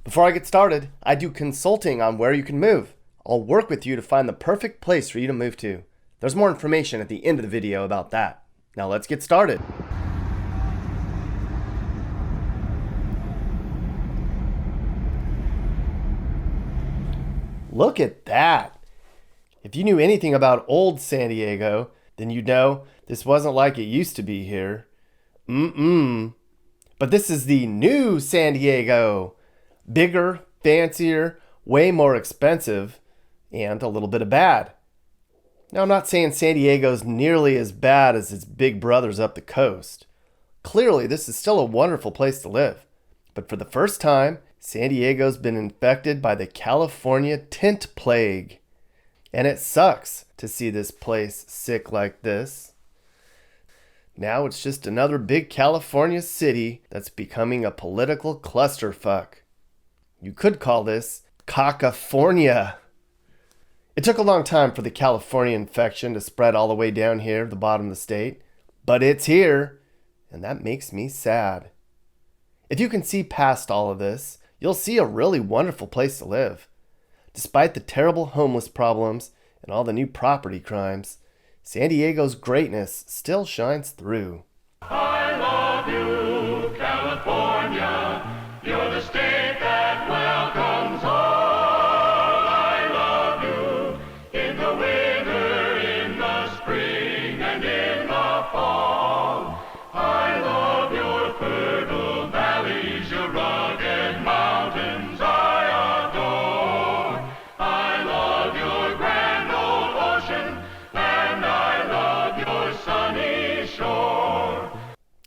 Before I get started, I do consulting on where you can move. I'll work with you to find the perfect place for you to move to. There's more information at the end of the video about that. Now let's get started. Look at that. If you knew anything about old San Diego, then you'd know this wasn't like it used to be here. But this is the new San Diego. Bigger, fancier, way more expensive, and a little bit of bad. Now, I'm not saying San Diego's nearly as bad as its big brothers up the coast. Clearly, this is still a wonderful place to live. But for the first time, San Diego's been infected by the California tent plague. And it sucks to see this place sick like this. Now it's just another big California city that's becoming a political clusterfuck. You could call this Cacafornia. It took a long time for the California infection to spread all the way down here, the bottom of the state. But it's here, and that makes me sad. If you can see past all of this, you'll see a really wonderful place to live. Despite the terrible homeless problems and all the new property crimes, San Diego's greatness still shines through. I love you, California. You're the state that welcomes all. I love you in the winter, in the spring, and in the fall. I love your fertile valleys, your rugged mountains I adore. I love your grand old ocean, and I love your sunny shore.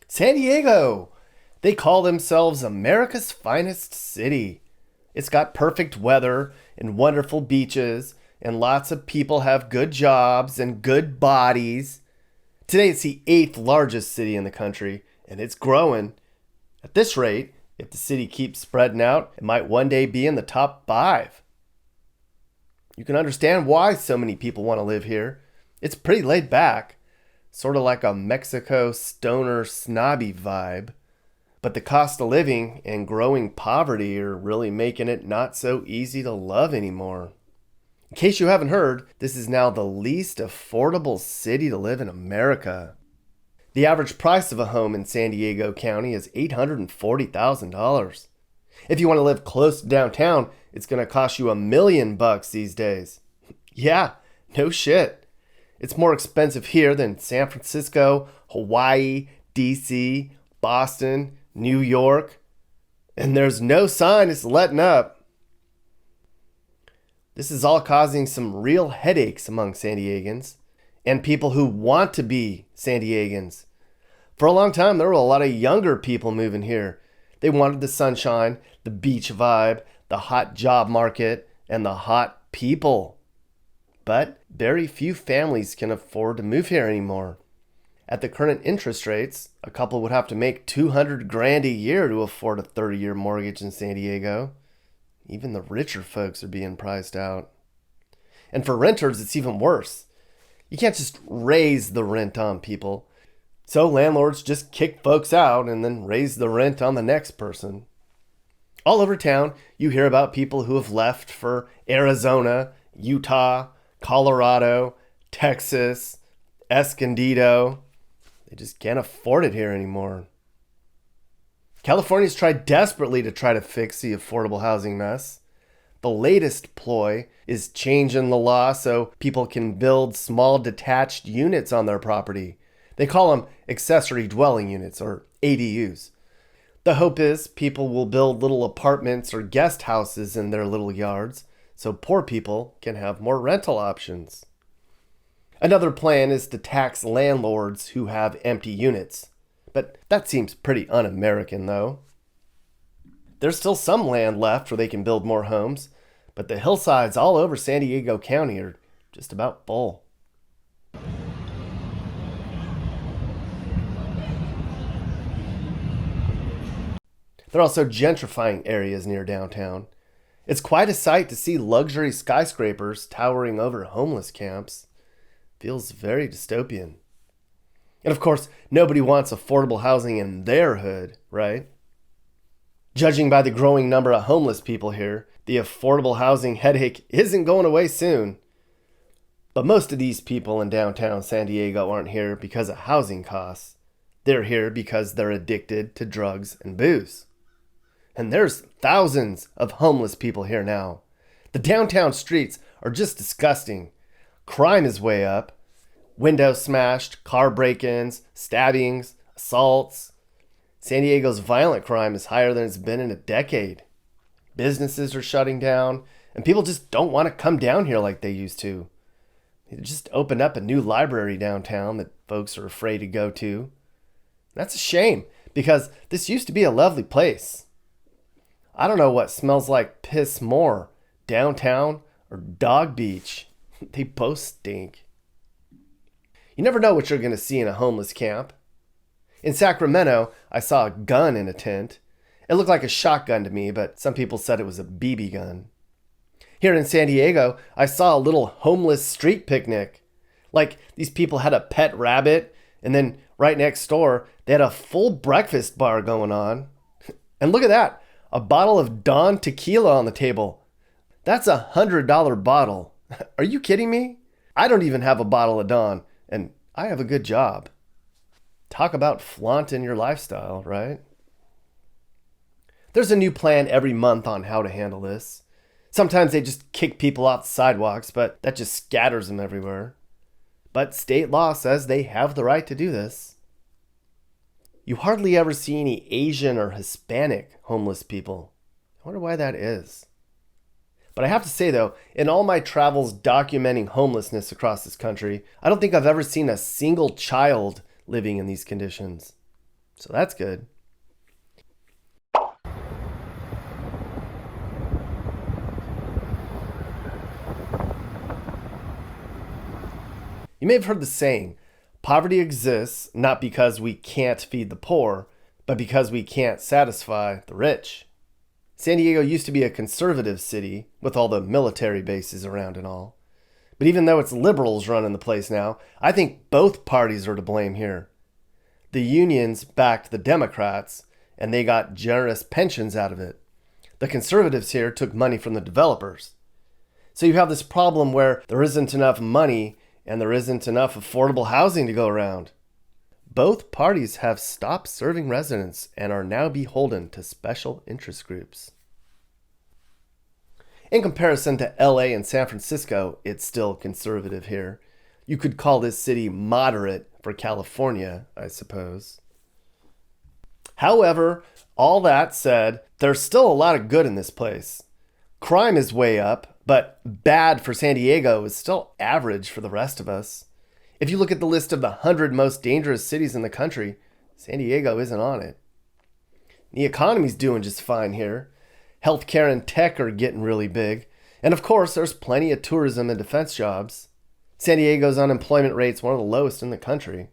San Diego! They call themselves America's finest city. It's got perfect weather and wonderful beaches, and lots of people have good jobs and good bodies. Today it's the 8th largest city in the country, and it's growing. At this rate, if the city keeps spreading out, it might one day be in the top 5. You can understand why so many people want to live here. It's pretty laid back, sort of like a Mexico stoner snobby vibe. But the cost of living and growing poverty are really making it not so easy to love anymore. In case you haven't heard, this is now the least affordable city to live in America. The average price of a home in San Diego County is $840,000. If you want to live close to downtown, it's going to cost you $1 million these days. Yeah, no shit. It's more expensive here than San Francisco, Hawaii, DC, Boston, New York, and there's no sign it's letting up. This is all causing some real headaches among San Diegans and people who want to be San Diegans. For a long time, there were a lot of younger people moving here. They wanted the sunshine, the beach vibe, the hot job market, and the hot people. But very few families can afford to move here anymore. At the current interest rates, a couple would have to make $200,000 a year to afford a 30-year mortgage in San Diego. Even the richer folks are being priced out. And for renters, it's even worse. You can't just raise the rent on people. So landlords just kick folks out and then raise the rent on the next person. All over town, you hear about people who have left for Arizona, Utah, Colorado, Texas, Escondido. They just can't afford it here anymore. California's tried desperately to try to fix the affordable housing mess. The latest ploy is changing the law so people can build small detached units on their property. They call them accessory dwelling units, or ADUs. The hope is people will build little apartments or guest houses in their little yards so poor people can have more rental options. Another plan is to tax landlords who have empty units. But that seems pretty un-American, though. There's still some land left where they can build more homes, but the hillsides all over San Diego County are just about full. They're also gentrifying areas near downtown. It's quite a sight to see luxury skyscrapers towering over homeless camps. Feels very dystopian. And of course, nobody wants affordable housing in their hood, right? Judging by the growing number of homeless people here, the affordable housing headache isn't going away soon. But most of these people in downtown San Diego aren't here because of housing costs. They're here because they're addicted to drugs and booze. And there's thousands of homeless people here now. The downtown streets are just disgusting. Crime is way up. Windows smashed, car break-ins, stabbings, assaults. San Diego's violent crime is higher than it's been in a decade. Businesses are shutting down, and people just don't want to come down here like they used to. They just opened up a new library downtown that folks are afraid to go to. That's a shame, because this used to be a lovely place. I don't know what smells like piss more, downtown or Dog Beach. They both stink. You never know what you're going to see in a homeless camp. In Sacramento, I saw a gun in a tent. It looked like a shotgun to me, but some people said it was a BB gun. Here in San Diego, I saw a little homeless street picnic. Like these people had a pet rabbit, and then right next door, they had a full breakfast bar going on. And look at that, a bottle of Dawn tequila on the table. That's $100 bottle. Are you kidding me? I don't even have a bottle of Dawn, and I have a good job. Talk about flaunting your lifestyle, right? There's a new plan every month on how to handle this. Sometimes they just kick people off the sidewalks, but that just scatters them everywhere. But state law says they have the right to do this. You hardly ever see any Asian or Hispanic homeless people. I wonder why that is. But I have to say though, in all my travels documenting homelessness across this country, I don't think I've ever seen a single child living in these conditions. So that's good. You may have heard the saying, poverty exists not because we can't feed the poor, but because we can't satisfy the rich. San Diego used to be a conservative city with all the military bases around and all. But even though it's liberals running the place now, I think both parties are to blame here. The unions backed the Democrats, and they got generous pensions out of it. The conservatives here took money from the developers. So you have this problem where there isn't enough money and there isn't enough affordable housing to go around. Both parties have stopped serving residents and are now beholden to special interest groups. In comparison to LA and San Francisco, it's still conservative here. You could call this city moderate for California, I suppose. However, all that said, there's still a lot of good in this place. Crime is way up, but bad for San Diego is still average for the rest of us. If you look at the list of the 100 most dangerous cities in the country, San Diego isn't on it. The economy's doing just fine here. Healthcare and tech are getting really big. And of course, there's plenty of tourism and defense jobs. San Diego's unemployment rate's one of the lowest in the country.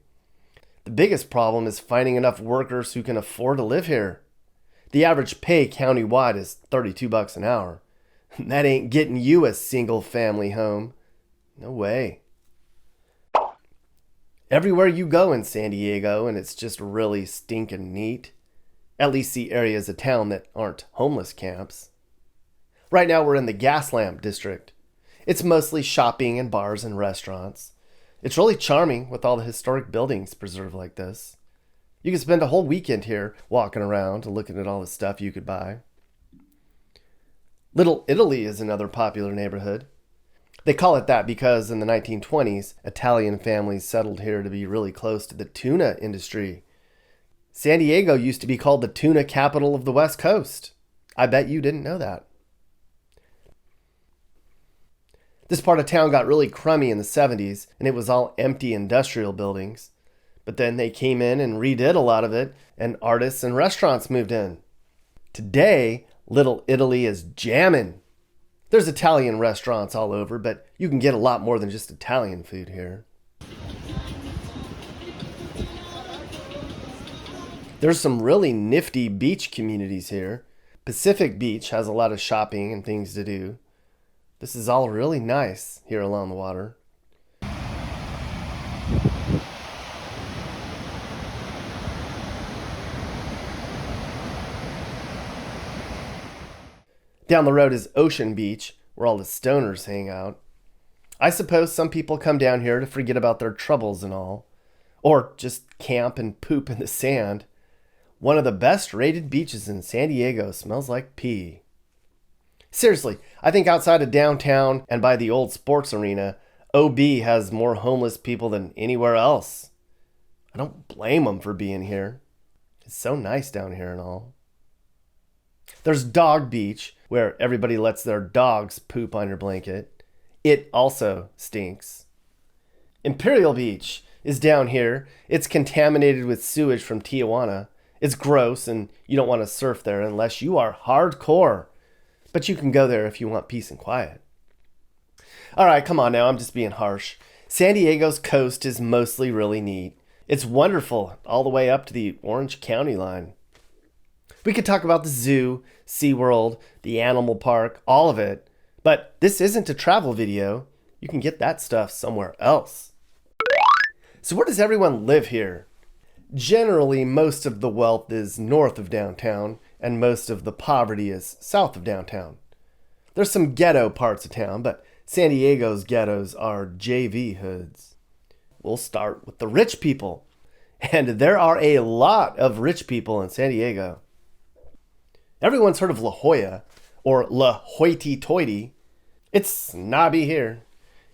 The biggest problem is finding enough workers who can afford to live here. The average pay countywide is $32 an hour. That ain't getting you a single family home. No way. Everywhere you go in San Diego, and it's just really stinking neat. At least the areas of town that aren't homeless camps. Right now we're in the Gaslamp district. It's mostly shopping and bars and restaurants. It's really charming with all the historic buildings preserved like this. You can spend a whole weekend here walking around and looking at all the stuff you could buy. Little Italy is another popular neighborhood. They call it that because in the 1920s, Italian families settled here to be really close to the tuna industry. San Diego used to be called the tuna capital of the West Coast. I bet you didn't know that. This part of town got really crummy in the 70s, and it was all empty industrial buildings. But then they came in and redid a lot of it, and artists and restaurants moved in. Today, Little Italy is jamming. There's Italian restaurants all over, but you can get a lot more than just Italian food here. There's some really nifty beach communities here. Pacific Beach has a lot of shopping and things to do. This is all really nice here along the water. Down the road is Ocean Beach, where all the stoners hang out. I suppose some people come down here to forget about their troubles and all, or just camp and poop in the sand. One of the best rated beaches in San Diego smells like pee. Seriously, I think outside of downtown and by the old sports arena, OB has more homeless people than anywhere else. I don't blame them for being here. It's so nice down here and all. There's Dog Beach, where everybody lets their dogs poop on your blanket. It also stinks. Imperial Beach is down here. It's contaminated with sewage from Tijuana. It's gross, and you don't want to surf there unless you are hardcore. But you can go there if you want peace and quiet. All right, come on now, I'm just being harsh. San Diego's coast is mostly really neat. It's wonderful all the way up to the Orange County line. We could talk about the zoo, SeaWorld, the animal park, all of it. But this isn't a travel video. You can get that stuff somewhere else. So where does everyone live here? Generally, most of the wealth is north of downtown, and most of the poverty is south of downtown. There's some ghetto parts of town, but San Diego's ghettos are JV hoods. We'll start with the rich people. And there are a lot of rich people in San Diego. Everyone's heard of La Jolla, or La Hoity-Toity. It's snobby here.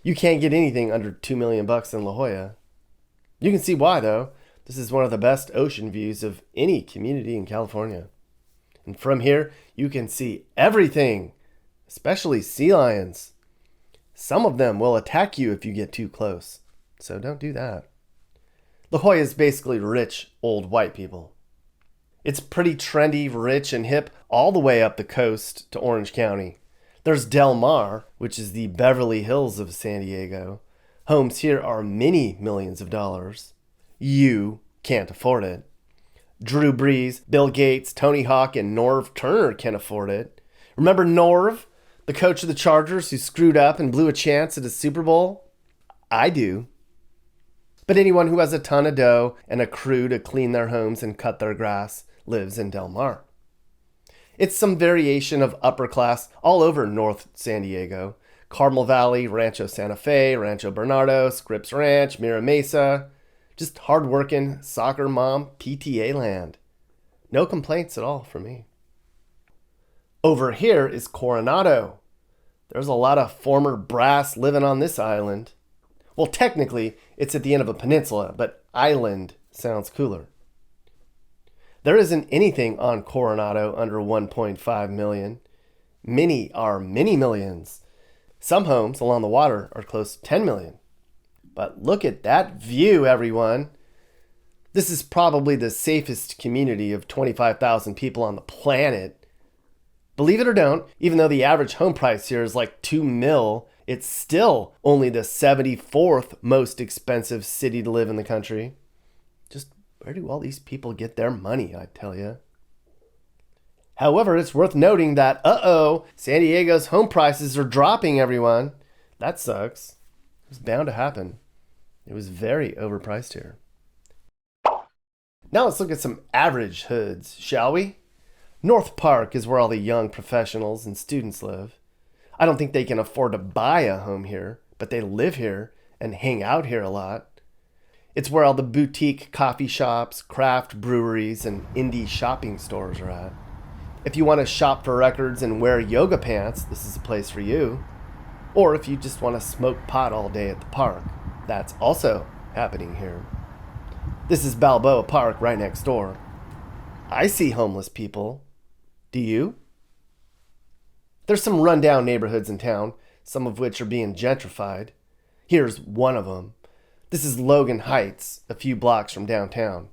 You can't get anything under $2 million in La Jolla. You can see why, though. This is one of the best ocean views of any community in California. And from here, you can see everything, especially sea lions. Some of them will attack you if you get too close, so don't do that. La Jolla is basically rich, old white people. It's pretty trendy, rich, and hip all the way up the coast to Orange County. There's Del Mar, which is the Beverly Hills of San Diego. Homes here are many millions of dollars. You can't afford it. Drew Brees, Bill Gates, Tony Hawk, and Norv Turner can afford it. Remember Norv, the coach of the Chargers who screwed up and blew a chance at a Super Bowl? I do. But anyone who has a ton of dough and a crew to clean their homes and cut their grass lives in Del Mar. It's some variation of upper class all over North San Diego. Carmel Valley, Rancho Santa Fe, Rancho Bernardo, Scripps Ranch, Mira Mesa. Just hardworking soccer mom PTA land. No complaints at all from me. Over here is Coronado. There's a lot of former brass living on this island. Well, technically, it's at the end of a peninsula, but island sounds cooler. There isn't anything on Coronado under 1.5 million. Many are many millions. Some homes along the water are close to 10 million. But look at that view, everyone. This is probably the safest community of 25,000 people on the planet. Believe it or don't, even though the average home price here is like $2 million, it's still only the 74th most expensive city to live in the country. Just where do all these people get their money, I tell you? However, it's worth noting that, San Diego's home prices are dropping, everyone. That sucks. It was bound to happen. It was very overpriced here. Now let's look at some average hoods, shall we? North Park is where all the young professionals and students live. I don't think they can afford to buy a home here, but they live here and hang out here a lot. It's where all the boutique coffee shops, craft breweries, and indie shopping stores are at. If you want to shop for records and wear yoga pants, this is a place for you. Or if you just want to smoke pot all day at the park, that's also happening here. This is Balboa Park right next door. I see homeless people. Do you? There's some rundown neighborhoods in town, some of which are being gentrified. Here's one of them. This is Logan Heights, a few blocks from downtown.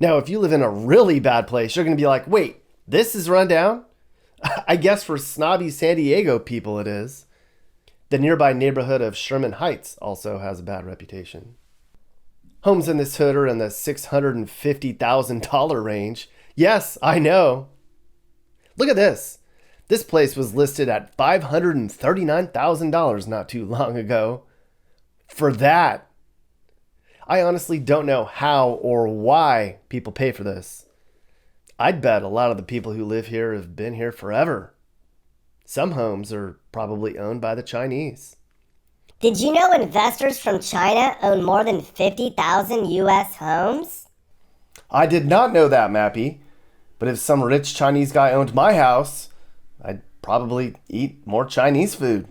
Now, if you live in a really bad place, you're going to be like, wait, this is rundown? I guess for snobby San Diego people it is. The nearby neighborhood of Sherman Heights also has a bad reputation. Homes in this hood are in the $650,000 range. Yes, I know. Look at this. This place was listed at $539,000 not too long ago. For that. I honestly don't know how or why people pay for this. I'd bet a lot of the people who live here have been here forever. Some homes are probably owned by the Chinese. Did you know investors from China own more than 50,000 U.S. homes? I did not know that, Mappy. But if some rich Chinese guy owned my house, I'd probably eat more Chinese food.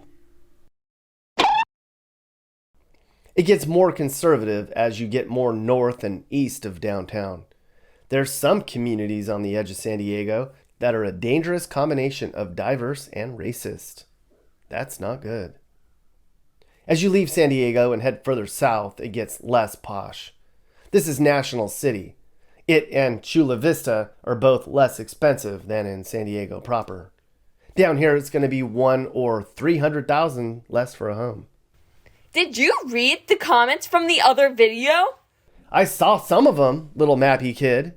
It gets more conservative as you get more north and east of downtown. There's some communities on the edge of San Diego that are a dangerous combination of diverse and racist. That's not good. As you leave San Diego and head further south, it gets less posh. This is National City. It and Chula Vista are both less expensive than in San Diego proper. Down here, it's going to be $100,000 or $300,000 less for a home. Did you read the comments from the other video? I saw some of them, little Mappy kid.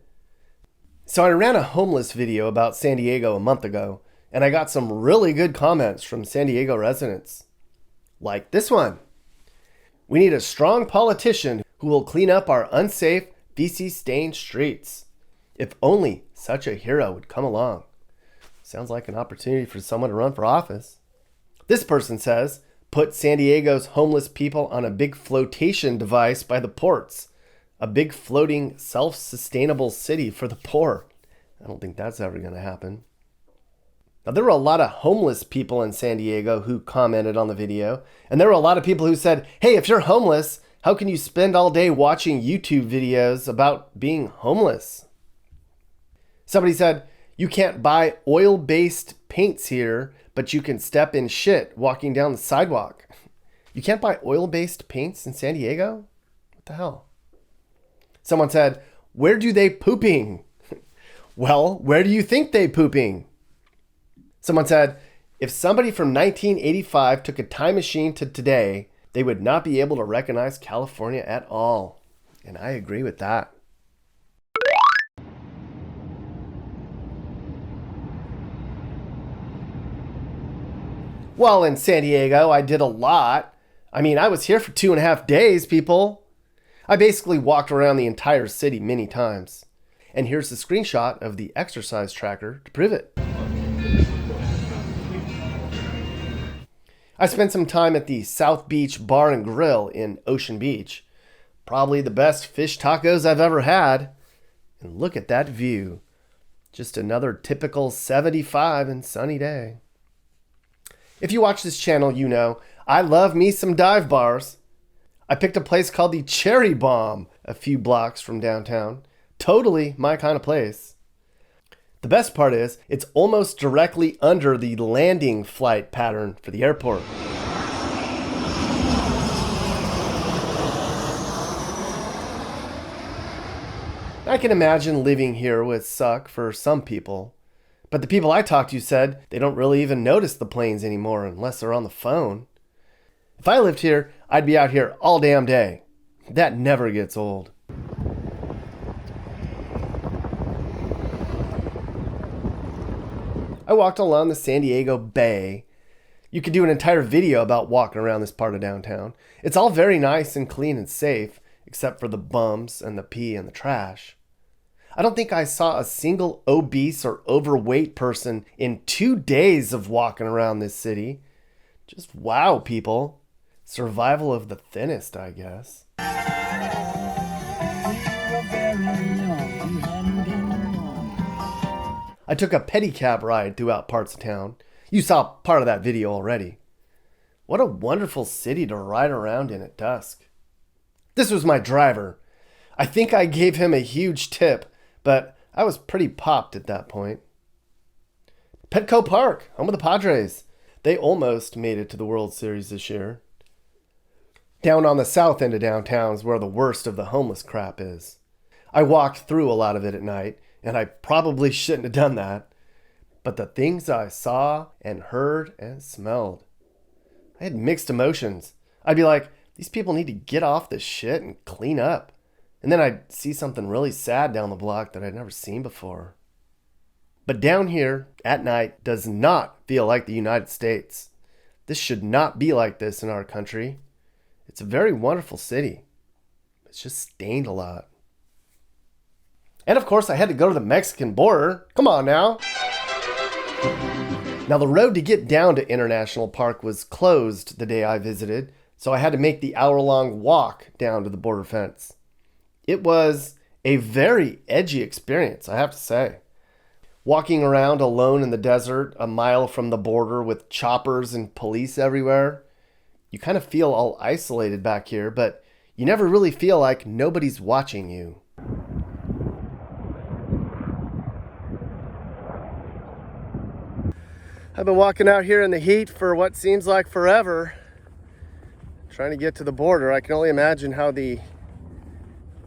So I ran a homeless video about San Diego a month ago, and I got some really good comments from San Diego residents. Like this one. We need a strong politician who will clean up our unsafe, feces-stained streets. If only such a hero would come along. Sounds like an opportunity for someone to run for office. This person says, put San Diego's homeless people on a big flotation device by the ports. A big floating, self-sustainable city for the poor. I don't think that's ever going to happen. Now, there were a lot of homeless people in San Diego who commented on the video. And there were a lot of people who said, hey, if you're homeless, how can you spend all day watching YouTube videos about being homeless? Somebody said, you can't buy oil-based paints here, but you can step in shit walking down the sidewalk. You can't buy oil-based paints in San Diego? What the hell? Someone said, where do they pooping? Well, where do you think they pooping? Someone said, if somebody from 1985 took a time machine to today, they would not be able to recognize California at all. And I agree with that. Well, in San Diego, I did a lot. I mean, I was here for 2.5 days, people. I basically walked around the entire city many times. And here's the screenshot of the exercise tracker to prove it. I spent some time at the South Beach Bar and Grill in Ocean Beach. Probably the best fish tacos I've ever had. And look at that view. Just another typical 75 and sunny day. If you watch this channel, you know I love me some dive bars. I picked a place called the Cherry Bomb a few blocks from downtown. Totally my kind of place. The best part is it's almost directly under the landing flight pattern for the airport. I can imagine living here would suck for some people. But the people I talked to said they don't really even notice the planes anymore unless they're on the phone. If I lived here, I'd be out here all damn day. That never gets old. I walked along the San Diego Bay. You could do an entire video about walking around this part of downtown. It's all very nice and clean and safe, except for the bums and the pee and the trash. I don't think I saw a single obese or overweight person in 2 days of walking around this city. Just wow, people. Survival of the thinnest, I guess. I took a pedicab ride throughout parts of town. You saw part of that video already. What a wonderful city to ride around in at dusk. This was my driver. I think I gave him a huge tip, but I was pretty popped at that point. Petco Park, home of the Padres. They almost made it to the World Series this year. Down on the south end of downtown is where the worst of the homeless crap is. I walked through a lot of it at night, and I probably shouldn't have done that. But the things I saw and heard and smelled, I had mixed emotions. I'd be like, these people need to get off this shit and clean up. And then I'd see something really sad down the block that I'd never seen before. But down here at night does not feel like the United States. This should not be like this in our country. It's a very wonderful city. It's just stained a lot. And of course I had to go to the Mexican border. Come on now. Now, the road to get down to International Park was closed the day I visited, so I had to make the hour-long walk down to the border fence. It was a very edgy experience, I have to say. Walking around alone in the desert, a mile from the border with choppers and police everywhere, you kind of feel all isolated back here, but you never really feel like nobody's watching you. I've been walking out here in the heat for what seems like forever, trying to get to the border. I can only imagine how the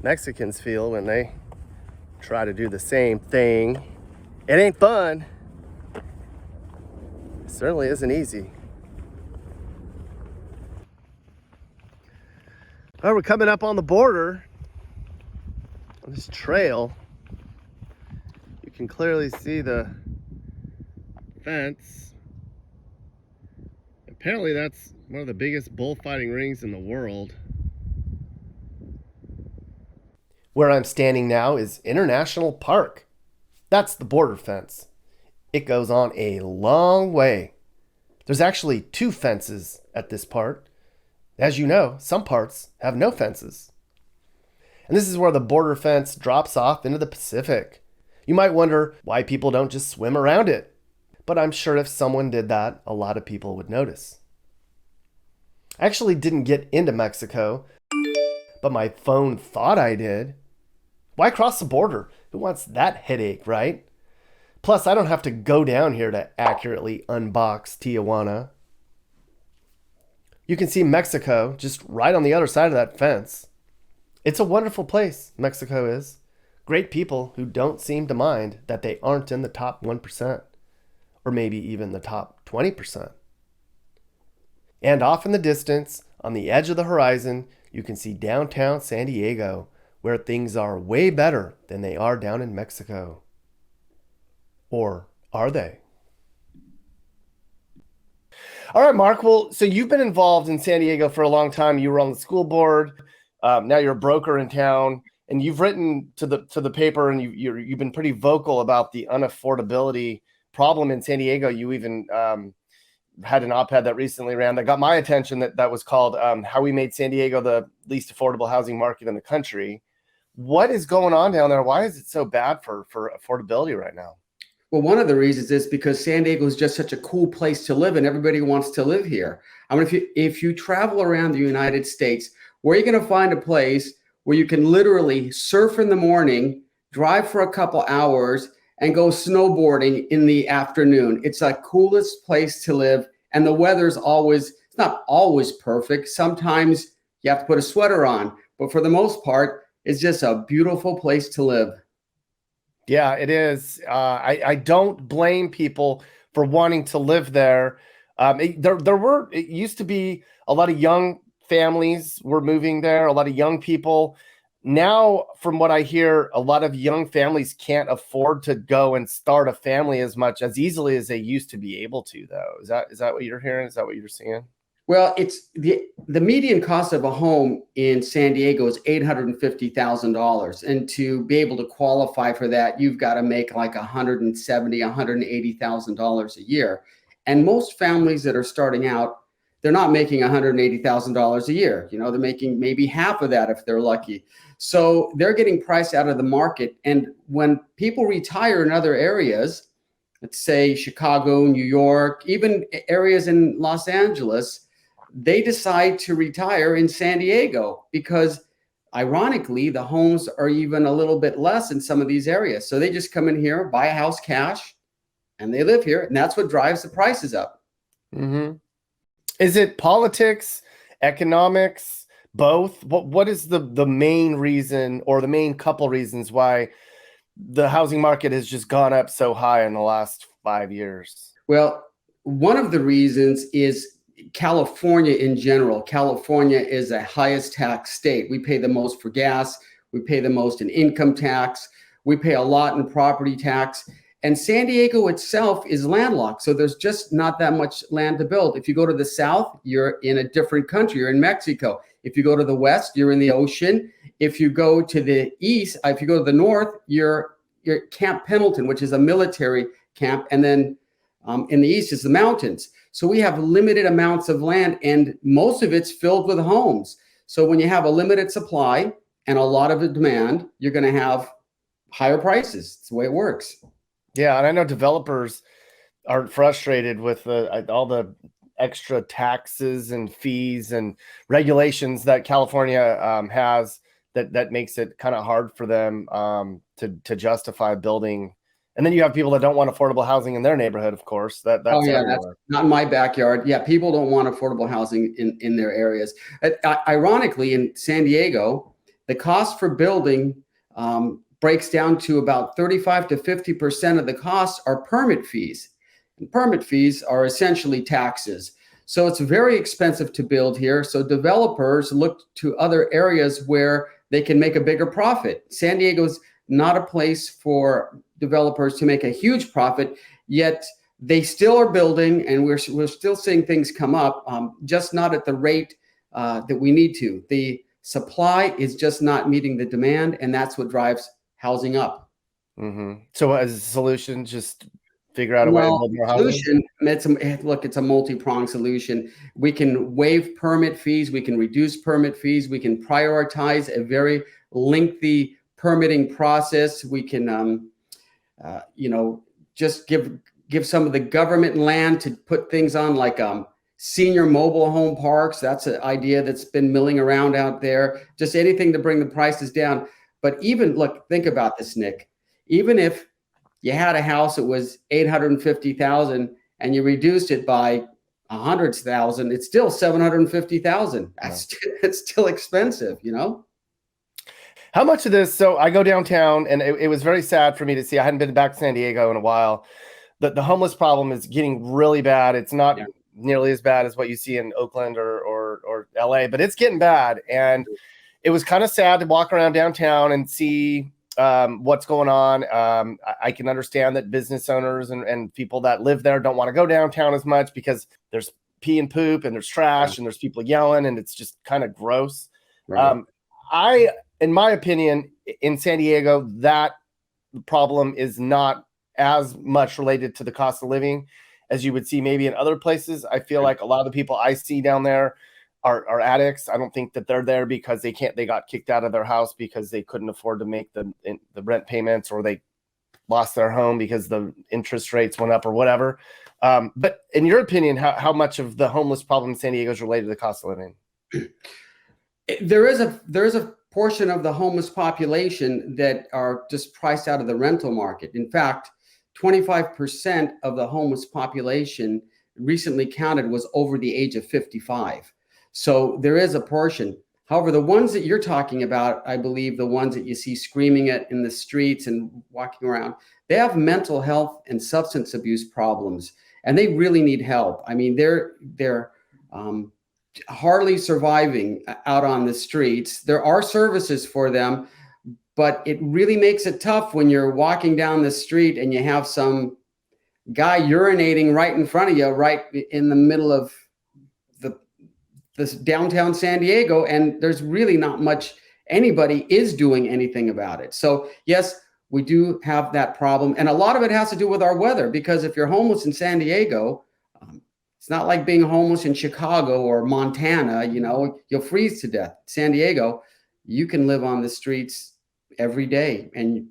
Mexicans feel when they try to do the same thing. It ain't fun. It certainly isn't easy. Well, we're coming up on the border on this trail. You can clearly see the fence. Apparently that's one of the biggest bullfighting rings in the world. Where I'm standing now is International Park. That's the border fence. It goes on a long way. There's actually 2 fences at this part. As you know, some parts have no fences. And this is where the border fence drops off into the Pacific. You might wonder why people don't just swim around it. But I'm sure if someone did that, a lot of people would notice. I actually didn't get into Mexico, but my phone thought I did. Why cross the border? Who wants that headache, right? Plus, I don't have to go down here to accurately unbox Tijuana. You can see Mexico just right on the other side of that fence. It's a wonderful place, Mexico is. Great people who don't seem to mind that they aren't in the top 1%. Or maybe even the top 20%. And off in the distance, on the edge of the horizon, you can see downtown San Diego, where things are way better than they are down in Mexico. Or are they? All right, Mark. Well, so you've been involved in San Diego for a long time. You were on the school board. Now you're a broker in town. And you've written to the paper, and you've been pretty vocal about the unaffordability problem in San Diego. You even had an op-ed that recently ran that got my attention that was called How We Made San Diego the Least Affordable Housing Market in the Country. What is going on down there? Why is it so bad for affordability right now? Well, one of the reasons is because San Diego is just such a cool place to live and everybody wants to live here. I mean, if you travel around the United States, where are you going to find a place where you can literally surf in the morning, drive for a couple hours, and go snowboarding in the afternoon? It's the coolest place to live. And the weather's it's not always perfect. Sometimes you have to put a sweater on, but for the most part, it's just a beautiful place to live. Yeah, it is. I don't blame people for wanting to live there. It used to be a lot of young families were moving there, a lot of young people. Now, from what I hear, a lot of young families can't afford to go and start a family as easily as they used to be able to, though. Is that what you're hearing? Is that what you're seeing? Well, it's the median cost of a home in San Diego is $850,000. And to be able to qualify for that, you've got to make like $170,000, $180,000 a year. And most families that are starting out, they're not making $180,000 a year. You know, they're making maybe half of that if they're lucky. So they're getting priced out of the market. And when people retire in other areas, let's say Chicago, New York, even areas in Los Angeles, they decide to retire in San Diego because, ironically, the homes are even a little bit less in some of these areas. So they just come in here, buy a house cash, and they live here. And that's what drives the prices up. Mm-hmm. Is it politics, economics, both? What is the main reason or the main couple reasons why the housing market has just gone up so high in the last 5 years? Well, one of the reasons is California in general. California is the highest tax state. We pay the most for gas. We pay the most in income tax. We pay a lot in property tax. And San Diego itself is landlocked. So there's just not that much land to build. If you go to the south, you're in a different country. You're in Mexico. If you go to the west, you're in the ocean. If you go to the east, if you go to the north, you're Camp Pendleton, which is a military camp. And then In the east is the mountains. So we have limited amounts of land, and most of it's filled with homes. So when you have a limited supply and a lot of the demand, you're going to have higher prices. It's the way it works. Yeah, and I know developers are frustrated with all the extra taxes and fees and regulations that California has that makes it kind of hard for them to justify building. And then you have people that don't want affordable housing in their neighborhood, of course. That's everywhere. That's not in my backyard. Yeah, people don't want affordable housing in their areas. Ironically, in San Diego, the cost for building breaks down to about 35 to 50% of the costs are permit fees. And permit fees are essentially taxes. So it's very expensive to build here. So developers look to other areas where they can make a bigger profit. San Diego's not a place for developers to make a huge profit, yet they still are building, and we're still seeing things come up, just not at the rate that we need to. The supply is just not meeting the demand, and that's what drives housing up. Mm-hmm. So as a solution, just figure out a way to build more housing? It's a multi-pronged solution. We can waive permit fees. We can reduce permit fees. We can prioritize a very lengthy permitting process. We can, just give some of the government land to put things on, like senior mobile home parks. That's an idea that's been milling around out there. Just anything to bring the prices down. But think about this, Nick. Even if you had a house that was 850,000 and you reduced it by 100,000, it's still 750,000. It's still expensive, How much of this? So I go downtown, and it was very sad for me to see. I hadn't been back to San Diego in a while. The homeless problem is getting really bad. It's not nearly as bad as what you see in Oakland or LA, but it's getting bad. And it was kind of sad to walk around downtown and see what's going on. I can understand that business owners and people that live there don't want to go downtown as much because there's pee and poop and there's trash and there's people yelling, and it's just kind of gross. Right. In my opinion, in San Diego, that problem is not as much related to the cost of living as you would see maybe in other places. I feel like a lot of the people I see down there are addicts. I don't think that they're there because they got kicked out of their house because they couldn't afford to make the rent payments, or they lost their home because the interest rates went up or whatever. But in your opinion, how much of the homeless problem in San Diego is related to the cost of living? There is a portion of the homeless population that are just priced out of the rental market. In fact, 25% of the homeless population recently counted was over the age of 55. So there is a portion. However, the ones that you're talking about, I believe the ones that you see screaming at in the streets and walking around, they have mental health and substance abuse problems, and they really need help. I mean, they're hardly surviving out on the streets. There are services for them, but it really makes it tough when you're walking down the street and you have some guy urinating right in front of you, right in the middle of this downtown San Diego, and there's really not much anybody is doing anything about it. So yes, we do have that problem, and a lot of it has to do with our weather, because if you're homeless in San Diego, it's not like being homeless in Chicago or Montana. You'll freeze to death. San Diego, you can live on the streets every day, and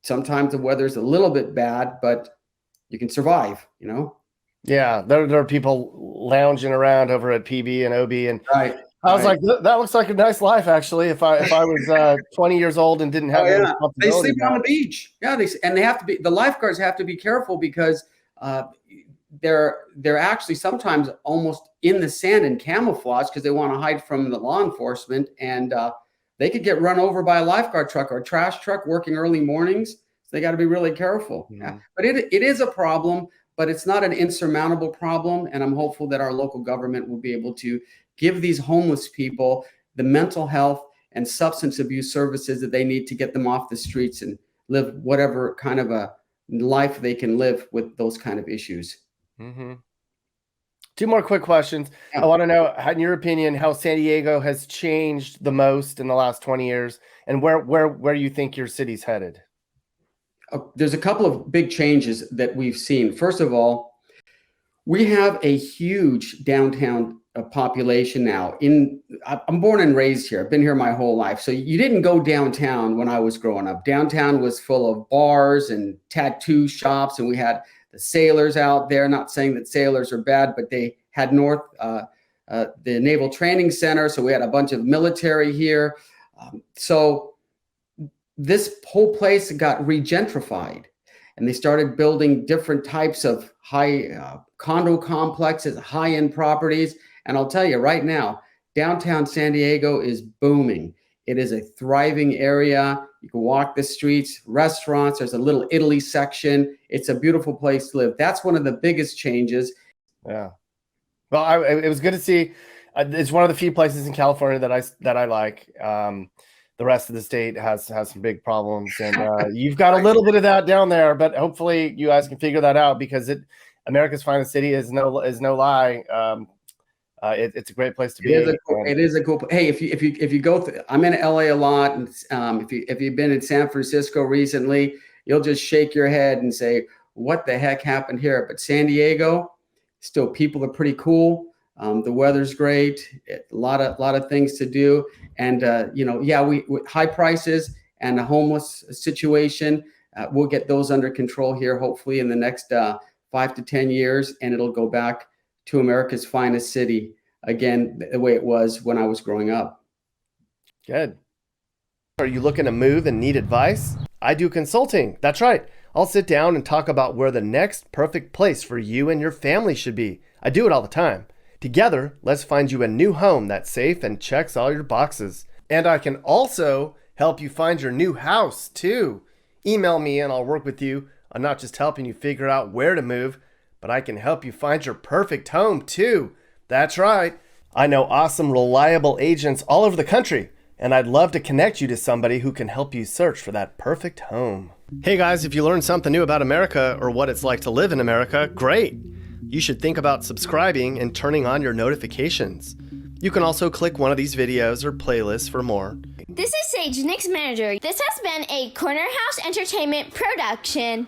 sometimes the weather's a little bit bad, but you can survive. Yeah, there are people lounging around over at PB and OB, and right. I was like, that looks like a nice life, actually. If I was 20 years old and didn't have any responsibility, they sleep on the beach. Yeah, they have to be. The lifeguards have to be careful because they're actually sometimes almost in the sand in camouflage because they want to hide from the law enforcement, and they could get run over by a lifeguard truck or a trash truck working early mornings. So they got to be really careful. Yeah, but it is a problem. But it's not an insurmountable problem, and I'm hopeful that our local government will be able to give these homeless people the mental health and substance abuse services that they need to get them off the streets and live whatever kind of a life they can live with those kind of issues. Mm-hmm. Two more quick questions. Yeah. I want to know, in your opinion, how San Diego has changed the most in the last 20 years, and where you think your city's headed. There's a couple of big changes that we've seen. First of all, We have a huge downtown population now. I'm born and raised here. I've been here my whole life. So you didn't go downtown when I was growing up. Downtown was full of bars and tattoo shops, and we had the sailors out there. Not saying that sailors are bad, but they had the Naval Training Center. So we had a bunch of military here. So this whole place got regentrified, and they started building different types of high condo complexes, high-end properties. And I'll tell you right now, downtown San Diego is booming. It is a thriving area. You can walk the streets, restaurants. There's a little Italy section. It's a beautiful place to live. That's one of the biggest changes. Yeah. Well, it was good to see. It's one of the few places in California that I like. The rest of the state has some big problems, and you've got a little bit of that down there. But hopefully, you guys can figure that out, because America's finest city is no lie. It's a great place to be. It is a cool. Hey, if you go through, I'm in LA a lot, and if you've been in San Francisco recently, you'll just shake your head and say, "What the heck happened here?" But San Diego, still, people are pretty cool. The weather's great. A lot of things to do, and we high prices and a homeless situation. We'll get those under control here, hopefully, in the next 5 to 10 years, and it'll go back to America's finest city again, the way it was when I was growing up. Good. Are you looking to move and need advice? I do consulting. That's right. I'll sit down and talk about where the next perfect place for you and your family should be. I do it all the time. Together, let's find you a new home that's safe and checks all your boxes. And I can also help you find your new house, too. Email me and I'll work with you on not just helping you figure out where to move, but I can help you find your perfect home, too. That's right. I know awesome, reliable agents all over the country, and I'd love to connect you to somebody who can help you search for that perfect home. Hey guys, if you learned something new about America or what it's like to live in America, great. You should think about subscribing and turning on your notifications. You can also click one of these videos or playlists for more. This is Sage, Nick's manager. This has been a Corner House Entertainment production.